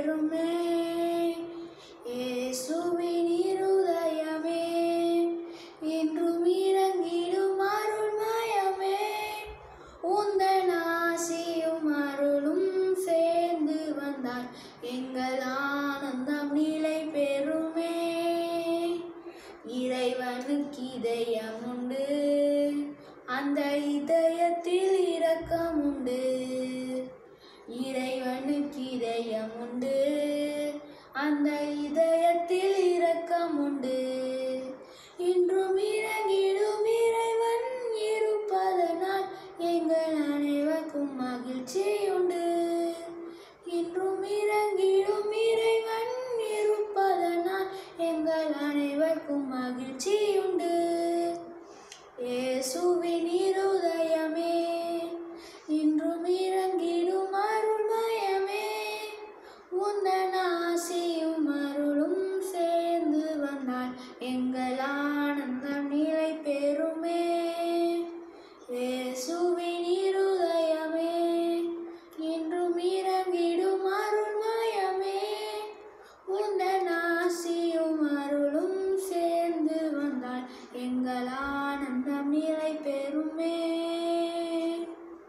பெறுமே. இயேசுவின் இருதயமே இன்றும் இறங்கிடும் அருள்மயமே, உந்தன் ஆசியும் அருளும் சேர்ந்து வந்தால் எங்கள் ஆனந்தம் நிலை பெறுமே. இறைவனுக்கு இதயம் உண்டு, அந்த இதயத்தில் இரக்கம் உண்டு. இறைவனுக்கு இதயம் உண்டு, அந்த இதயத்தில் இரக்கம் உண்டு. இன்றும் இறங்கிடும் இறைவன் இருப்பதனால் எங்கள் அனைவருக்கும் மகிழ்ச்சி உண்டு. இன்றும் இறங்கிடும் இறைவன் இருப்பதனால் எங்கள் அனைவருக்கும் மகிழ்ச்சி